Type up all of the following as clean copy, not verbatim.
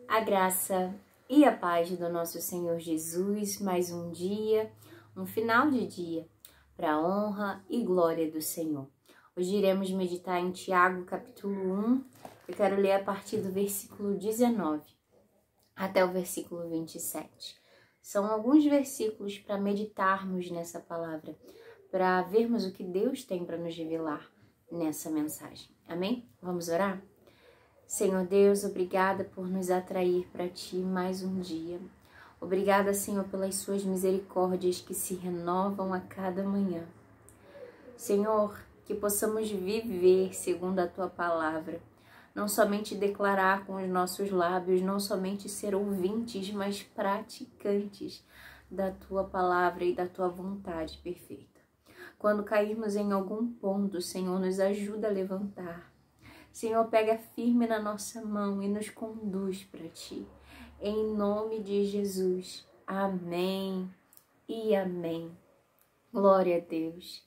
A graça e a paz do nosso Senhor Jesus, mais um dia, um final de dia, para a honra e glória do Senhor. Hoje iremos meditar em Tiago, capítulo 1. Eu quero ler a partir do versículo 19 até o versículo 27. São alguns versículos para meditarmos nessa palavra, para vermos o que Deus tem para nos revelar nessa mensagem. Amém? Vamos orar? Senhor Deus, obrigada por nos atrair para Ti mais um dia. Obrigada, Senhor, pelas Suas misericórdias que se renovam a cada manhã. Senhor, que possamos viver segundo a Tua palavra, não somente declarar com os nossos lábios, não somente ser ouvintes, mas praticantes da Tua palavra e da Tua vontade perfeita. Quando cairmos em algum ponto, Senhor, nos ajuda a levantar. Senhor, pega firme na nossa mão e nos conduz para Ti. Em nome de Jesus. Amém e amém. Glória a Deus.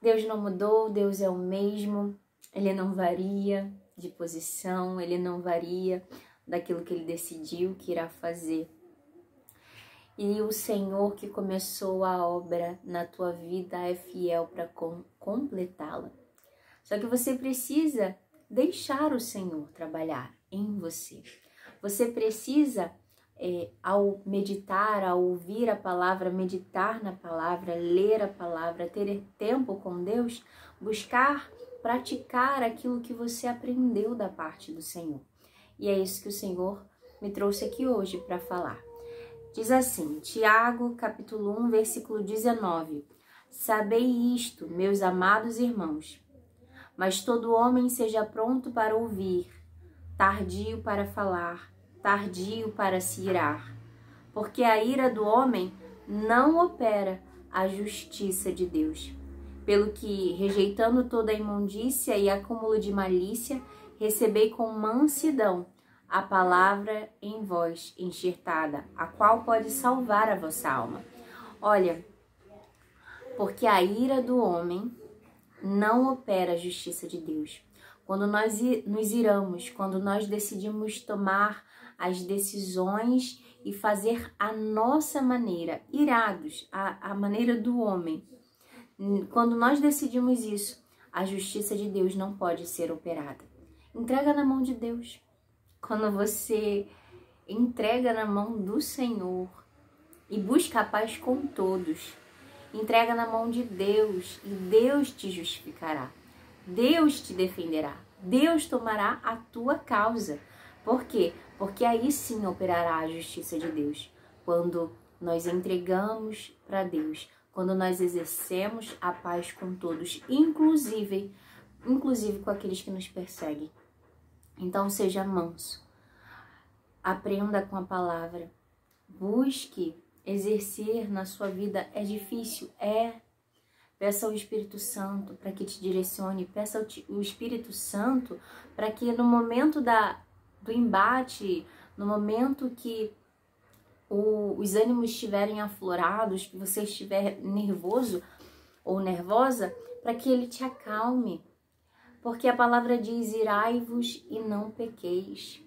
Deus não mudou, Deus é o mesmo. Ele não varia de posição, Ele não varia daquilo que Ele decidiu que irá fazer. E o Senhor que começou a obra na tua vida é fiel para completá-la. Só que você precisa deixar o Senhor trabalhar em você. Você precisa, ao meditar, ao ouvir a palavra, meditar na palavra, ler a palavra, ter tempo com Deus, buscar praticar aquilo que você aprendeu da parte do Senhor. E é isso que o Senhor me trouxe aqui hoje para falar. Diz assim, Tiago, capítulo 1, versículo 19. Sabei isto, meus amados irmãos, mas todo homem seja pronto para ouvir, tardio para falar, tardio para se irar, porque a ira do homem não opera a justiça de Deus. Pelo que, rejeitando toda a imundícia e acúmulo de malícia, recebei com mansidão a palavra em vós enxertada, a qual pode salvar a vossa alma. Olha, porque a ira do homem não opera a justiça de Deus. Quando nós nos iramos, quando nós decidimos tomar as decisões e fazer a nossa maneira, irados, a maneira do homem, quando nós decidimos isso, a justiça de Deus não pode ser operada. Entrega na mão de Deus. Quando você entrega na mão do Senhor e busca a paz com todos, entrega na mão de Deus e Deus te justificará. Deus te defenderá. Deus tomará a tua causa. Por quê? Porque aí sim operará a justiça de Deus. Quando nós entregamos para Deus, quando nós exercemos a paz com todos, inclusive com aqueles que nos perseguem. Então seja manso. Aprenda com a palavra. Busque exercer na sua vida. É difícil? Peça ao Espírito Santo para que te direcione. Peça ao Espírito Santo para que no momento do embate, no momento que os ânimos estiverem aflorados, que você estiver nervoso ou nervosa, para que Ele te acalme. Porque a palavra diz, irai-vos e não pequeis.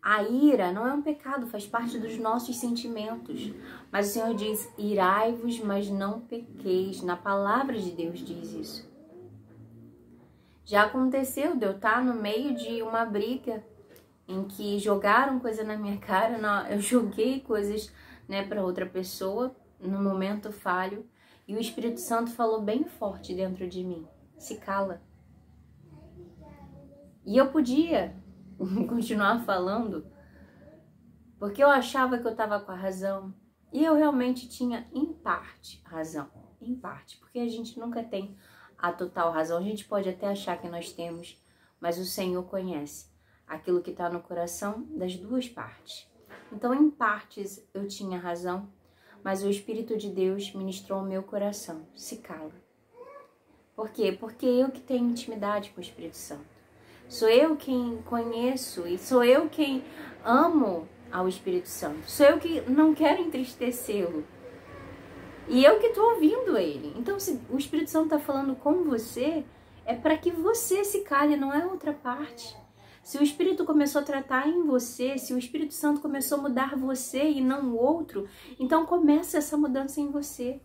A ira não é um pecado, faz parte dos nossos sentimentos. Mas o Senhor diz, irai-vos, mas não pequeis. Na palavra de Deus diz isso. Já aconteceu de eu estar no meio de uma briga em que jogaram coisa na minha cara, eu joguei coisas, para outra pessoa, no momento falho, e o Espírito Santo falou bem forte dentro de mim, se cala. E eu podia continuar falando, porque eu achava que eu estava com a razão, e eu realmente tinha, em parte, razão, em parte, porque a gente nunca tem a total razão, a gente pode até achar que nós temos, mas o Senhor conhece aquilo que está no coração das duas partes. Então, em partes, eu tinha razão, mas o Espírito de Deus ministrou o meu coração. Se cala. Por quê? Porque eu que tenho intimidade com o Espírito Santo. Sou eu quem conheço e sou eu quem amo ao Espírito Santo. Sou eu que não quero entristecê-lo. E eu que estou ouvindo ele. Então, se o Espírito Santo está falando com você, é para que você se cale, não é outra parte. Se o Espírito começou a tratar em você, se o Espírito Santo começou a mudar você e não o outro, então comece essa mudança em você.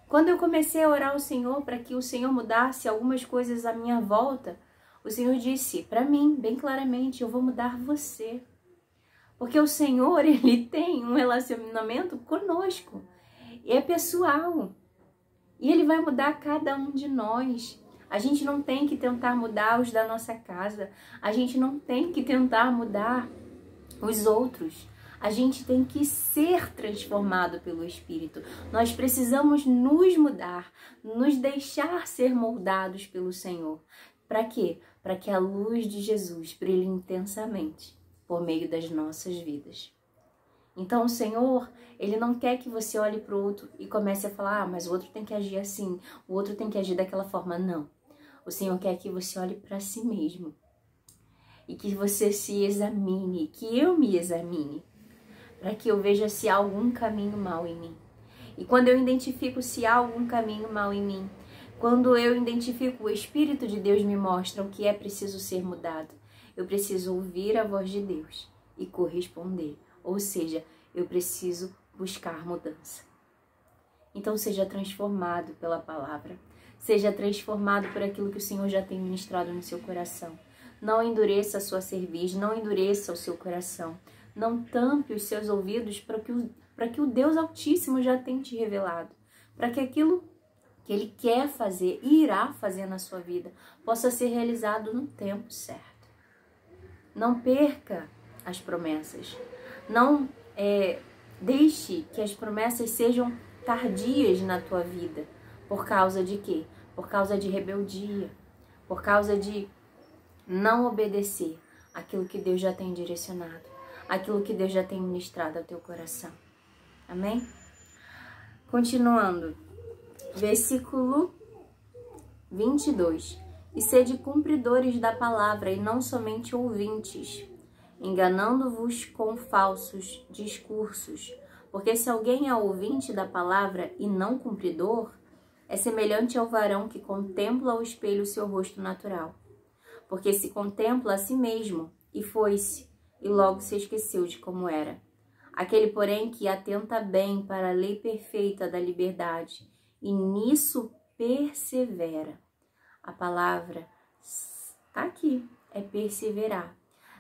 Quando eu comecei a orar ao Senhor para que o Senhor mudasse algumas coisas à minha volta, o Senhor disse para mim, bem claramente, eu vou mudar você. Porque o Senhor, Ele tem um relacionamento conosco. É pessoal. E Ele vai mudar cada um de nós. A gente não tem que tentar mudar os da nossa casa. A gente não tem que tentar mudar os outros. A gente tem que ser transformado pelo Espírito. Nós precisamos nos mudar, nos deixar ser moldados pelo Senhor. Para quê? Para que a luz de Jesus brilhe intensamente por meio das nossas vidas. Então o Senhor, Ele não quer que você olhe para o outro e comece a falar, mas o outro tem que agir assim, o outro tem que agir daquela forma. Não. O Senhor quer que você olhe para si mesmo e que você se examine, que eu me examine, para que eu veja se há algum caminho mal em mim. E quando eu identifico se há algum caminho mal em mim, quando eu identifico, o Espírito de Deus me mostra o que é preciso ser mudado. Eu preciso ouvir a voz de Deus e corresponder. Ou seja, eu preciso buscar mudança. Então seja transformado pela palavra. Seja transformado por aquilo que o Senhor já tem ministrado no seu coração. Não endureça a sua cerviz, não endureça o seu coração. Não tampe os seus ouvidos para que o Deus Altíssimo já tem te revelado. Para que aquilo que Ele quer fazer e irá fazer na sua vida possa ser realizado no tempo certo. Não perca as promessas. Não deixe que as promessas sejam tardias na tua vida. Por causa de quê? Por causa de rebeldia. Por causa de não obedecer aquilo que Deus já tem direcionado. Aquilo que Deus já tem ministrado ao teu coração. Amém? Continuando. Versículo 22. E sede cumpridores da palavra e não somente ouvintes, enganando-vos com falsos discursos. Porque se alguém é ouvinte da palavra e não cumpridor, é semelhante ao varão que contempla ao espelho o seu rosto natural. Porque se contempla a si mesmo e foi-se, e logo se esqueceu de como era. Aquele, porém, que atenta bem para a lei perfeita da liberdade, e nisso persevera. A palavra está aqui, é perseverar.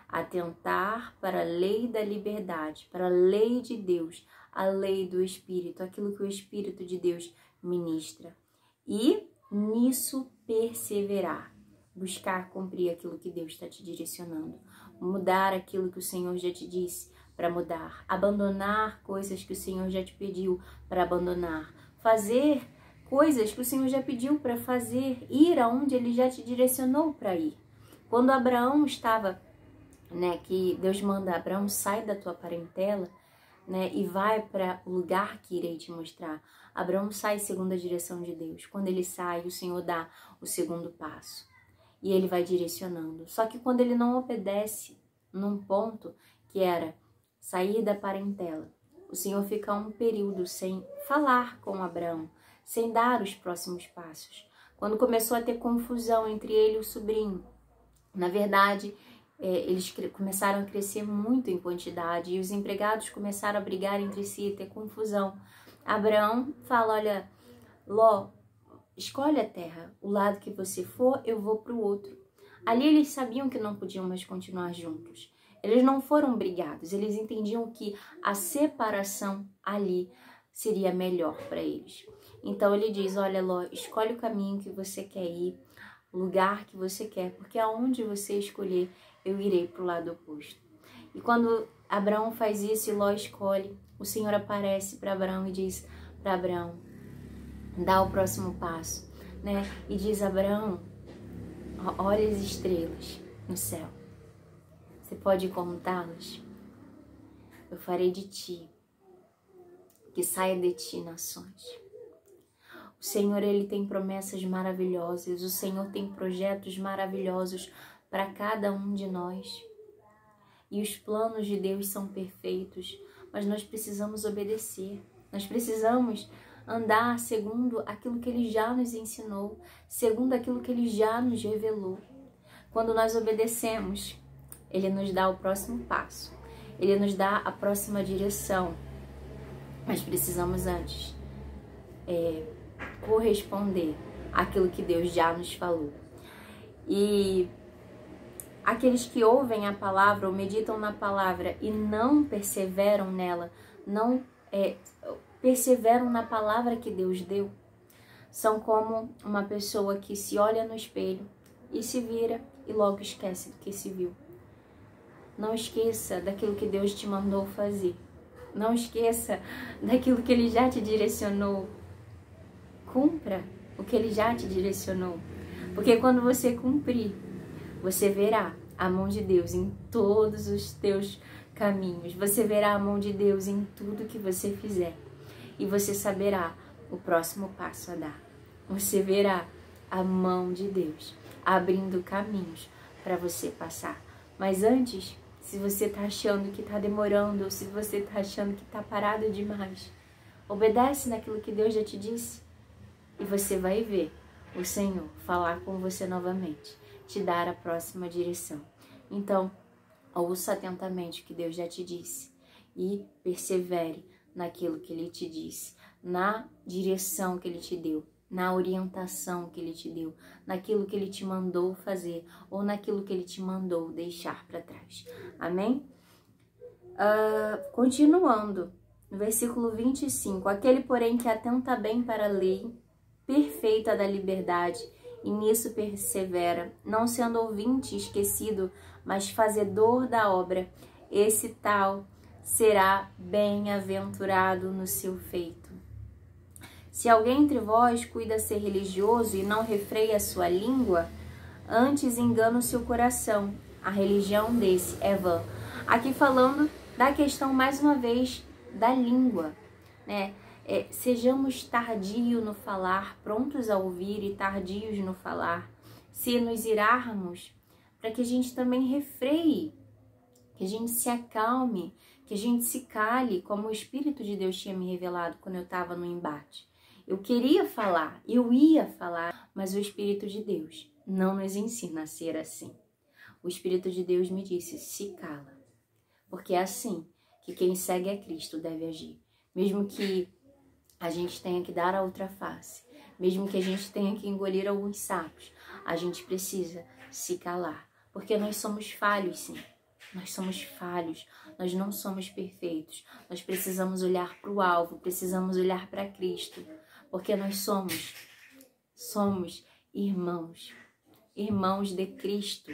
Atentar para a lei da liberdade, para a lei de Deus, a lei do Espírito, aquilo que o Espírito de Deus ministra. E nisso perseverar. Buscar cumprir aquilo que Deus está te direcionando. Mudar aquilo que o Senhor já te disse para mudar. Abandonar coisas que o Senhor já te pediu para abandonar. Fazer coisas que o Senhor já pediu para fazer. Ir aonde Ele já te direcionou para ir. Quando Abraão estava, que Deus manda Abraão, sai da tua parentela, e vai para o lugar que irei te mostrar. Abraão sai segundo a direção de Deus. Quando ele sai, o Senhor dá o segundo passo. E ele vai direcionando. Só que quando ele não obedece num ponto que era sair da parentela, o Senhor fica um período sem falar com Abraão, sem dar os próximos passos. Quando começou a ter confusão entre ele e o sobrinho, na verdade, eles começaram a crescer muito em quantidade e os empregados começaram a brigar entre si e ter confusão. Abraão fala, olha, Ló, escolhe a terra, o lado que você for, eu vou para o outro. Ali eles sabiam que não podiam mais continuar juntos. Eles não foram brigados, eles entendiam que a separação ali seria melhor para eles. Então ele diz, olha Ló, escolhe o caminho que você quer ir, o lugar que você quer, porque aonde você escolher, eu irei para o lado oposto. E quando Abraão faz isso e Ló escolhe, o Senhor aparece para Abraão e diz para Abraão, dá o próximo passo, E diz, Abraão, olha as estrelas no céu. Você pode contá-las? Eu farei de ti, que saia de ti nações. O Senhor, Ele tem promessas maravilhosas. O Senhor tem projetos maravilhosos para cada um de nós. E os planos de Deus são perfeitos, mas nós precisamos obedecer. Nós precisamos andar segundo aquilo que Ele já nos ensinou, segundo aquilo que Ele já nos revelou. Quando nós obedecemos, Ele nos dá o próximo passo. Ele nos dá a próxima direção. Mas precisamos antes corresponder àquilo que Deus já nos falou. E aqueles que ouvem a palavra ou meditam na palavra e não perseveram nela, não perseveram na palavra que Deus deu, são como uma pessoa que se olha no espelho e se vira e logo esquece do que se viu. Não esqueça daquilo que Deus te mandou fazer. Não esqueça daquilo que Ele já te direcionou. Cumpra o que Ele já te direcionou. Porque quando você cumprir, você verá a mão de Deus em todos os teus caminhos. Você verá a mão de Deus em tudo que você fizer. E você saberá o próximo passo a dar. Você verá a mão de Deus abrindo caminhos para você passar. Mas antes, se você está achando que está demorando, ou se você está achando que está parado demais, obedece naquilo que Deus já te disse e você vai ver o Senhor falar com você novamente, te dar a próxima direção. Então, ouça atentamente o que Deus já te disse e persevere naquilo que Ele te disse, na direção que Ele te deu, na orientação que Ele te deu, naquilo que Ele te mandou fazer ou naquilo que Ele te mandou deixar para trás. Amém? Continuando, no versículo 25, aquele, porém, que atenta bem para a lei perfeita da liberdade e nisso persevera, não sendo ouvinte esquecido, mas fazedor da obra, esse tal será bem-aventurado no seu feito. Se alguém entre vós cuida ser religioso e não refreia a sua língua, antes engana o seu coração. A religião desse é vã. Aqui falando da questão, mais uma vez, da língua, né? Sejamos tardios no falar, prontos a ouvir e tardios no falar. Se nos irarmos, para que a gente também refreie, que a gente se acalme, que a gente se cale, como o Espírito de Deus tinha me revelado quando eu estava no embate. Eu queria falar, eu ia falar, mas o Espírito de Deus não nos ensina a ser assim. O Espírito de Deus me disse, se cala, porque é assim que quem segue a Cristo deve agir. Mesmo que a gente tenha que dar a outra face, mesmo que a gente tenha que engolir alguns sapos, a gente precisa se calar, porque nós somos falhos, sim. Nós somos falhos, nós não somos perfeitos. Nós precisamos olhar para o alvo, precisamos olhar para Cristo, porque nós somos irmãos, irmãos de Cristo.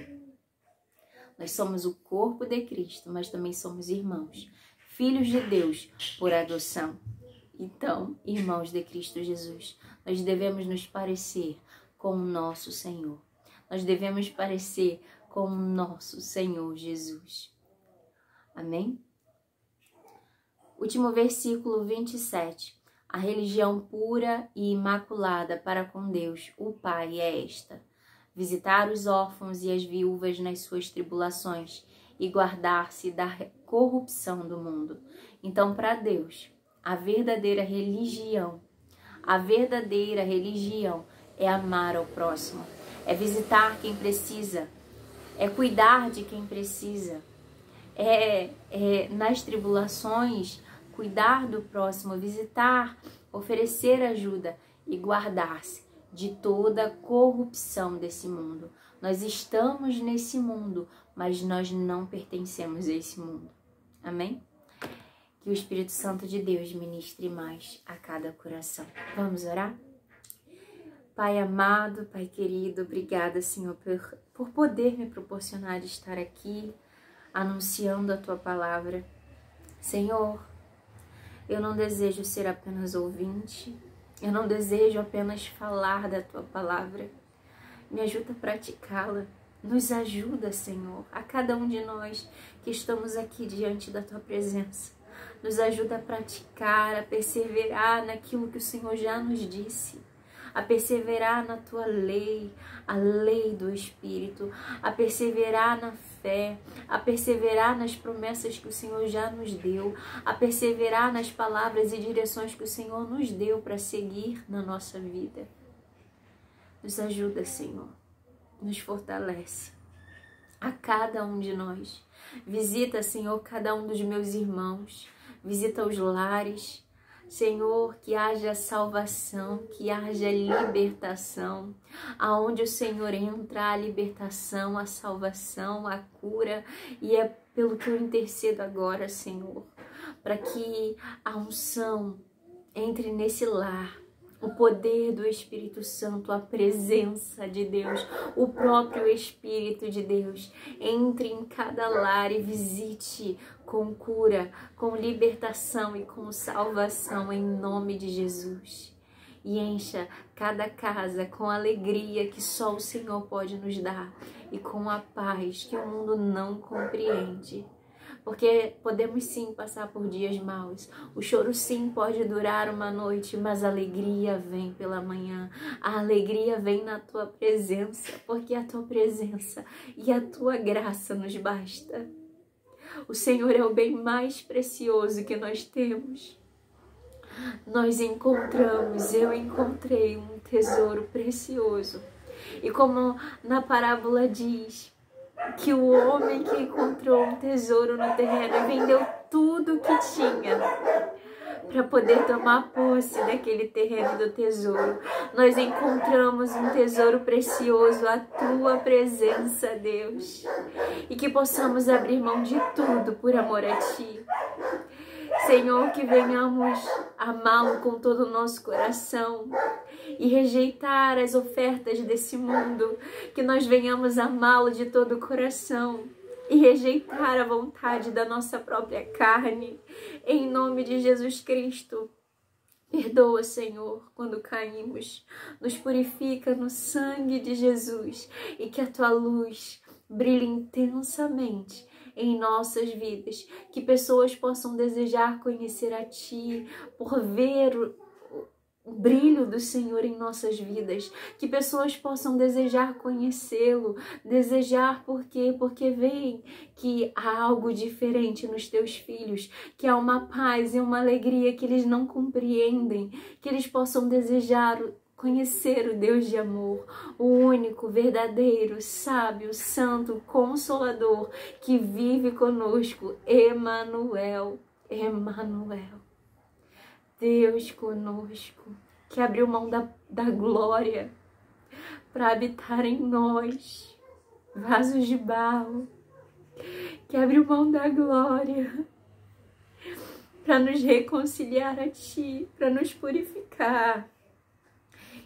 Nós somos o corpo de Cristo, mas também somos irmãos, filhos de Deus por adoção. Então, irmãos de Cristo Jesus, nós devemos nos parecer com o nosso Senhor. Nós devemos parecer com o nosso Senhor Jesus. Amém? Último versículo 27. A religião pura e imaculada para com Deus, o Pai, é esta: visitar os órfãos e as viúvas nas suas tribulações e guardar-se da corrupção do mundo. Então, para Deus, a verdadeira religião é amar ao próximo, é visitar quem precisa, é cuidar de quem precisa, nas tribulações, cuidar do próximo, visitar, oferecer ajuda e guardar-se de toda corrupção desse mundo. Nós estamos nesse mundo, mas nós não pertencemos a esse mundo. Amém? Que o Espírito Santo de Deus ministre mais a cada coração. Vamos orar? Pai amado, Pai querido, obrigada, Senhor, por poder me proporcionar de estar aqui anunciando a Tua palavra. Senhor, eu não desejo ser apenas ouvinte, eu não desejo apenas falar da Tua palavra. Me ajuda a praticá-la, nos ajuda, Senhor, a cada um de nós que estamos aqui diante da Tua presença. Nos ajuda a praticar, a perseverar naquilo que o Senhor já nos disse, a perseverar na Tua lei, a lei do Espírito, a perseverar na fé, a perseverar nas promessas que o Senhor já nos deu, a perseverar nas palavras e direções que o Senhor nos deu para seguir na nossa vida. Nos ajuda, Senhor, nos fortalece, a cada um de nós. Visita, Senhor, cada um dos meus irmãos. Visita os lares. Senhor, que haja salvação, que haja libertação. Aonde o Senhor entra, a libertação, a salvação, a cura. E é pelo que eu intercedo agora, Senhor, para que a unção entre nesse lar. O poder do Espírito Santo, a presença de Deus, o próprio Espírito de Deus, entre em cada lar e visite com cura, com libertação e com salvação em nome de Jesus. E encha cada casa com a alegria que só o Senhor pode nos dar e com a paz que o mundo não compreende. Porque podemos sim passar por dias maus. O choro sim pode durar uma noite, mas a alegria vem pela manhã. A alegria vem na tua presença, porque a tua presença e a tua graça nos basta. O Senhor é o bem mais precioso que nós temos. Nós encontramos, eu encontrei um tesouro precioso. E como na parábola diz, que o homem que encontrou um tesouro no terreno e vendeu tudo que tinha para poder tomar posse daquele terreno do tesouro. Nós encontramos um tesouro precioso, a tua presença, Deus. E que possamos abrir mão de tudo por amor a ti. Senhor, que venhamos amá-lo com todo o nosso coração e rejeitar as ofertas desse mundo, que nós venhamos amá-lo de todo o coração e rejeitar a vontade da nossa própria carne, em nome de Jesus Cristo. Perdoa, Senhor, quando caímos, nos purifica no sangue de Jesus e que a tua luz brilhe intensamente em nossas vidas, que pessoas possam desejar conhecer a Ti, por ver o brilho do Senhor em nossas vidas, que pessoas possam desejar conhecê-lo, desejar por quê? Porque veem que há algo diferente nos teus filhos, que há uma paz e uma alegria que eles não compreendem, que eles possam desejar conhecer o Deus de amor, o único, verdadeiro, sábio, santo, consolador, que vive conosco, Emanuel, Emanuel. Deus conosco, que abriu mão da glória para habitar em nós, vasos de barro, que abriu mão da glória para nos reconciliar a Ti, para nos purificar.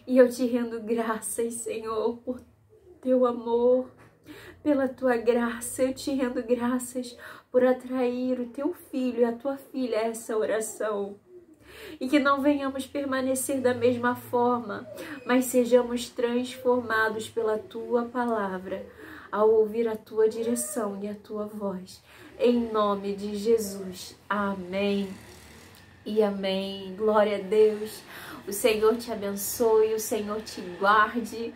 E eu te rendo graças, Senhor, por teu amor, pela tua graça. Eu te rendo graças por atrair o teu filho e a tua filha a essa oração. E que não venhamos permanecer da mesma forma, mas sejamos transformados pela tua palavra, ao ouvir a tua direção e a tua voz. Em nome de Jesus. Amém e amém. Glória a Deus. O Senhor te abençoe, o Senhor te guarde.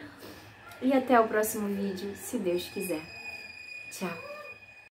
E até o próximo vídeo, se Deus quiser. Tchau.